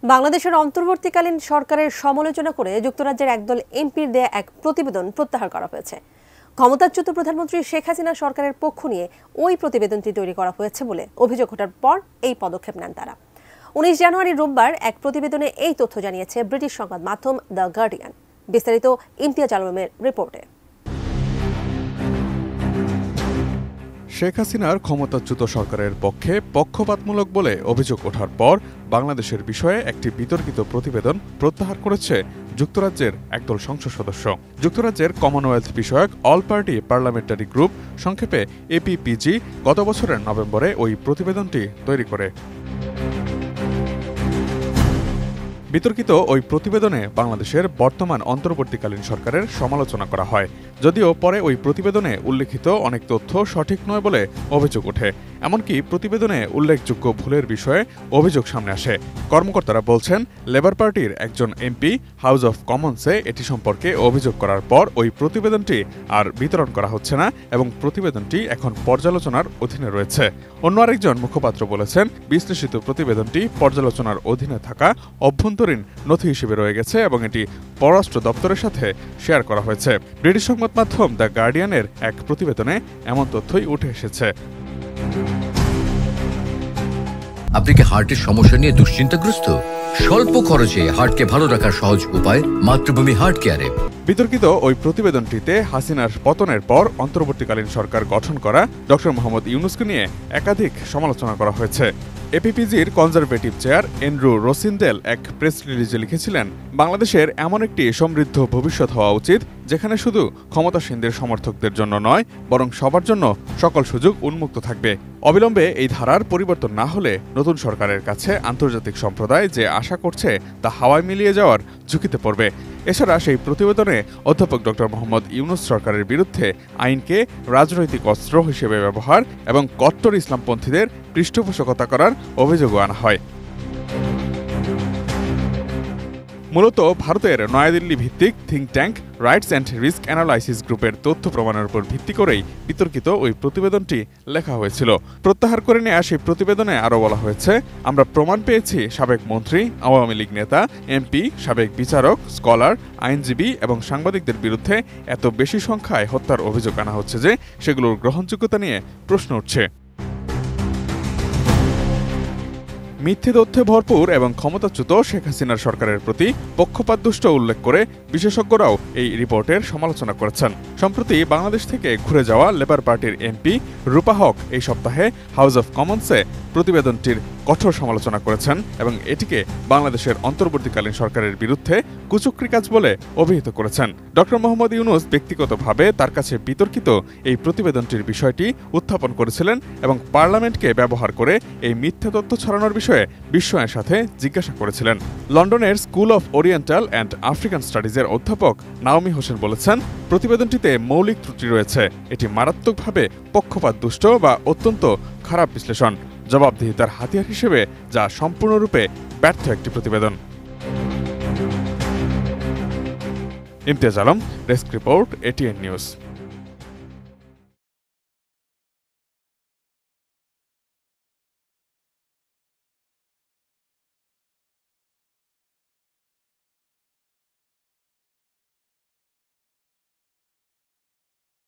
বাংলাদেশের অন্তর্বর্তীকালীন সরকারের সমালোচনা করে যুক্তরাজ্যের একদল এমপির দেয়া এক প্রতিবেদন প্রত্যাহার করা হয়েছে। ক্ষমতাচ্যুত প্রধানমন্ত্রী শেখ হাসিনা সরকারের পক্ষ নিয়ে ওই প্রতিবেদনটি তৈরি করা হয়েছে বলে অভিযোগ ওঠার পর এই পদক্ষেপ নেন তারা। 19 জানুয়ারি রোববার এক প্রতিবেদনে এই তথ্য জানিয়েছে ব্রিটিশ সংবাদ মাধ্যম দ্য গার্ডিয়ান। বিস্তারিত ইমতিয়াজ আলমের রিপোর্টে। শেখ হাসিনার ক্ষমতাচ্যুত সরকারের পক্ষে পক্ষপাতমূলক বলে অভিযোগ ওঠার পর বাংলাদেশের বিষয়ে একটি বিতর্কিত প্রতিবেদন প্রত্যাহার করেছে যুক্তরাজ্যের একদল সংসদ সদস্য। যুক্তরাজ্যের কমনওয়েলথ বিষয়ক অল পার্টি পার্লামেন্টারি গ্রুপ, সংক্ষেপে এপিপিজি, গত বছরের নভেম্বরে ওই প্রতিবেদনটি তৈরি করে। বিতর্কিত ওই প্রতিবেদনে বাংলাদেশের বর্তমান অন্তর্বর্তীকালীন সরকারের সমালোচনা করা হয়, যদিও পরে ওই প্রতিবেদনে উল্লেখিত অনেক তথ্য সঠিক নয় বলে অভিযোগ ওঠে। এমনকি প্রতিবেদনে উল্লেখযোগ্য ভুলের বিষয়ে অভিযোগ সামনে আসে। কর্মকর্তারা বলছেন, লেবার পার্টির একজন এমপি হাউস অব কমন্সে এটি সম্পর্কে অভিযোগ করার পর ওই প্রতিবেদনটি আর বিতরণ করা হচ্ছে না এবং প্রতিবেদনটি এখন পর্যালোচনার অধীনে রয়েছে। অন্য আরেকজন মুখপাত্র বলেছেন, বিশ্লেষিত প্রতিবেদনটি পর্যালোচনার অধীনে থাকা অভ্যন্তরীণ নথি হিসেবে রয়ে গেছে এবং এটি পররাষ্ট্র দপ্তরের সাথে শেয়ার করা হয়েছে। ব্রিটিশ সংবাদ মাধ্যম দ্য গার্ডিয়ানের এক প্রতিবেদনে এমন তথ্যই উঠে এসেছে। আপনি কি হার্টের সমস্যা নিয়ে দুশ্চিন্তাগ্রস্ত? স্বল্প খরচে হার্টকে ভালো রাখার সহজ উপায় মাতৃভূমি হার্ট কেয়ারে। বিতর্কিত ওই প্রতিবেদনটিতে হাসিনার পতনের পর অন্তর্বর্তীকালীন সরকার গঠন করা ডক্টর মোহাম্মদ ইউনূসকে নিয়ে একাধিক সমালোচনা করা হয়েছে। এপিপিজির কনজারভেটিভ চেয়ার এন্ড্রু রোসিনডেল এক প্রেস রিলিজে লিখেছিলেন, বাংলাদেশের এমন একটি সমৃদ্ধ ভবিষ্যৎ হওয়া উচিত যেখানে শুধু ক্ষমতাসীনদের সমর্থকদের জন্য নয়, বরং সবার জন্য সকল সুযোগ উন্মুক্ত থাকবে। অবিলম্বে এই ধারার পরিবর্তন না হলে নতুন সরকারের কাছে আন্তর্জাতিক সম্প্রদায় যে আশা করছে তা হাওয়ায় মিলিয়ে যাওয়ার ঝুঁকিতে পড়বে। এছাড়া সেই প্রতিবেদনে অধ্যাপক ডক্টর মোহাম্মদ ইউনূস সরকারের বিরুদ্ধে আইনকে রাজনৈতিক অস্ত্র হিসেবে ব্যবহার এবং কট্টর ইসলামপন্থীদের পৃষ্ঠপোষকতা করার অভিযোগও আনা হয়। মূলত ভারতের নয়াদিল্লি ভিত্তিক think tank rights and risk analysis গ্রুপের তথ্য প্রমাণের উপর ভিত্তি করেই বিতর্কিত ওই প্রতিবেদনটি লেখা হয়েছিল। প্রত্যাহার করে নেওয়া সেই প্রতিবেদনে আরও বলা হয়েছে, আমরা প্রমাণ পেয়েছি সাবেক মন্ত্রী, আওয়ামী লীগ নেতা, এমপি, সাবেক বিচারক, স্কলার, আইনজীবী এবং সাংবাদিকদের বিরুদ্ধে এত বেশি সংখ্যায় হত্যার অভিযোগ আনা হচ্ছে যে সেগুলোর গ্রহণযোগ্যতা নিয়ে প্রশ্ন উঠছে। মিথ্যে তথ্যে ভরপুর এবং ক্ষমতাচ্যুত শেখ হাসিনার সরকারের প্রতি পক্ষপাতদুষ্ট উল্লেখ করে বিশেষজ্ঞরাও এই রিপোর্টের সমালোচনা করেছেন। সম্প্রতি বাংলাদেশ থেকে ঘুরে যাওয়া লেবার পার্টির এমপি রূপা হক এই সপ্তাহে হাউস অব কমন্সে প্রতিবেদনটির কঠোর সমালোচনা করেছেন এবং এটিকে বাংলাদেশের অন্তর্বর্তীকালীন সরকারের বিরুদ্ধে কুচক্রী কাজ বলে অভিহিত করেছেন। ডক্টর মোহাম্মদ ইউনূস ব্যক্তিগতভাবে তার কাছে বিতর্কিত এই প্রতিবেদনটির বিষয়টি উত্থাপন করেছিলেন এবং পার্লামেন্টকে ব্যবহার করে এই মিথ্যা তথ্য ছড়ানোর বিষয়ে বিস্ময়ের সাথে জিজ্ঞাসা করেছিলেন। লন্ডনের school of oriental and African স্টাডিজের অধ্যাপক নাওমি হোসেন বলেছেন, প্রতিবেদনটিতে মৌলিক ত্রুটি রয়েছে। এটি মারাত্মকভাবে পক্ষপাতদুষ্ট বা অত্যন্ত খারাপ বিশ্লেষণ, জবাবদিহিতার হাতিয়ার হিসেবে যা সম্পূর্ণরূপে ব্যর্থ একটি প্রতিবেদন। Imtiaz Alam, desk report, ATN news.